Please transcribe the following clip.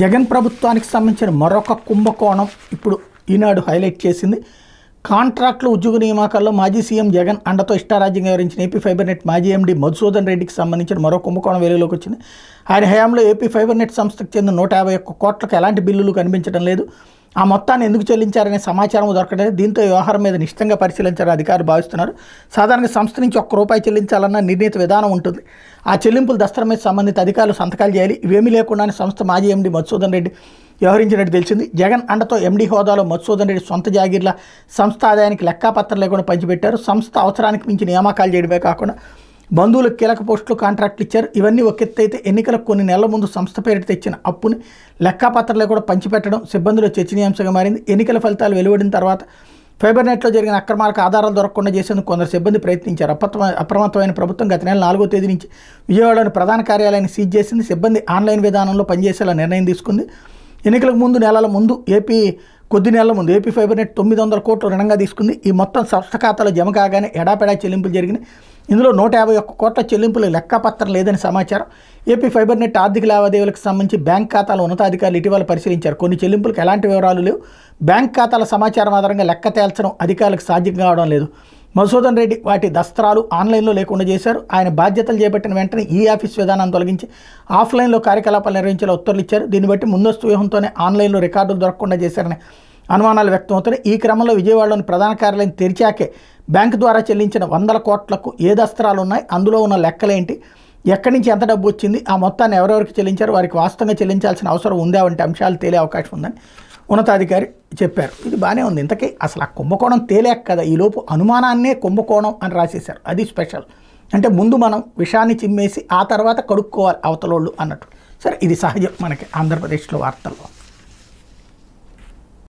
జగన్ ప్రభుత్వానికి సంబంధించిన మరొక కుంభకోణం ఇప్పుడు ఈనాడు హైలైట్ చేసింది. కాంట్రాక్టులు ఉద్యోగ నియామకాల్లో మాజీ సీఎం జగన్ అండతో ఇష్టారాజ్యంగా వివరించిన ఏపీ ఫైబర్ నెట్ మాజీ ఎండీ మధుసూదన్ రెడ్డికి సంబంధించిన మరో కుంభకోణం వెలుగులోకి వచ్చింది. ఆయన హయాంలో ఏపీ ఫైబర్ నెట్ సంస్థకు చెందిన 151 కోట్లకు ఎలాంటి బిల్లులు కనిపించడం లేదు. ఆ మొత్తాన్ని ఎందుకు చెల్లించారనే సమాచారం దొరకలేదు. దీంతో వ్యవహారం మీద నిశ్చితంగా పరిశీలించాలని అధికారులు భావిస్తున్నారు. సాధారణంగా సంస్థ నుంచి ₹1 చెల్లించాలన్న నిర్ణీత విధానం ఉంటుంది. ఆ చెల్లింపుల దస్త్రం మీద సంబంధిత అధికారులు సంతకాలు చేయాలి. ఇవేమీ లేకుండానే సంస్థ మాజీ ఎండీ మధుసూదన్ రెడ్డి వ్యవహరించినట్టు తెలిసింది. జగన్ అండతో ఎండీ హోదాలో మధుసూదన్ రెడ్డి సొంత జాగీర్ల సంస్థ ఆదాయానికి లెక్కాపత్రం లేకుండా పంచిపెట్టారు. సంస్థ అవసరానికి మించి నియామకాలు చేయడమే కాకుండా బంధువులకు కీలక పోస్టులు కాంట్రాక్టులు ఇచ్చారు. ఇవన్నీ ఒక ఎత్తు అయితే ఎన్నికలకు కొన్ని నెలల ముందు సంస్థ పేరిట తెచ్చిన అప్పుని లెక్కాపత్రంలో కూడా పంచిపెట్టడం సిబ్బందిలో చర్చనీయాంశంగా మారింది. ఎన్నికల ఫలితాలు వెలువడిన తర్వాత ఫైబర్ నెట్లో జరిగిన అక్రమాలకు ఆధారాలు దొరకకుండా చేసేందుకు కొందరు సిబ్బంది ప్రయత్నించారు. అప్రమత్తమైన ప్రభుత్వం గత నెల 4వ తేదీ నుంచి విజయవాడలోని ప్రధాన కార్యాలయాన్ని సీజ్ చేసింది. సిబ్బంది ఆన్లైన్ విధానంలో పనిచేసేలా నిర్ణయం తీసుకుంది. ఎన్నికలకు ముందు నెలల ముందు కొద్ది నెలల ముందు ఏపీ ఫైబర్ నెట్ 900 కోట్లు రుణంగా తీసుకుంది. ఈ మొత్తం సంస్థ ఖాతాలో జమ కాగానే ఎడాపెడా చెల్లింపులు జరిగినాయి. ఇందులో 151 కోట్ల చెల్లింపులు లెక్కాపత్రం లేదని సమాచారం. ఏపీ ఫైబర్ నెట్ ఆర్థిక లావాదేవీలకు సంబంధించి బ్యాంక్ ఖాతాల ఉన్నతాధికారులు ఇటీవల పరిశీలించారు. కొన్ని చెల్లింపులకు ఎలాంటి వివరాలు లేవు. బ్యాంక్ ఖాతాల సమాచారం ఆధారంగా లెక్క తేల్చడం అధికారులకు సాధ్యం కావడం లేదు. మధుసూదన్ రెడ్డి వాటి దస్త్రాలు ఆన్లైన్లో లేకుండా చేశారు. ఆయన బాధ్యతలు చేపట్టిన వెంటనే ఈ ఆఫీస్ విధానాన్ని తొలగించి ఆఫ్లైన్లో కార్యకలాపాలు నిర్వహించేలా ఉత్తర్వులు ఇచ్చారు. దీన్ని బట్టి ముందస్తు వ్యూహంతోనే ఆన్లైన్లో రికార్డులు దొరకకుండా చేశారని అనుమానాలు వ్యక్తమవుతున్నాయి. ఈ క్రమంలో విజయవాడలోని ప్రధాన కార్యాలయం తెరిచాకే బ్యాంకు ద్వారా చెల్లించిన 100 కోట్లకు ఏ దస్త్రాలు ఉన్నాయి, అందులో ఉన్న లెక్కలేంటి, ఎక్కడి నుంచి ఎంత డబ్బు వచ్చింది, ఆ మొత్తాన్ని ఎవరెవరికి చెల్లించారు, వారికి వాస్తవంగా చెల్లించాల్సిన అవసరం ఉందా వంటి అంశాలు తేలే అవకాశం ఉందని ఉన్నతాధికారి చెప్పారు. ఇది బాగానే ఉంది. ఇంతకీ అసలు ఆ కుంభకోణం తేలేక కదా ఈలోపు అనుమానాన్నే కుంభకోణం అని రాసేశారు. అది స్పెషల్. అంటే ముందు మనం విషాన్ని చిమ్మేసి ఆ తర్వాత కడుక్కోవాలి అవతలోళ్ళు అన్నట్టు. సరే, ఇది సహజం మనకి ఆంధ్రప్రదేశ్లో వార్తల్లో.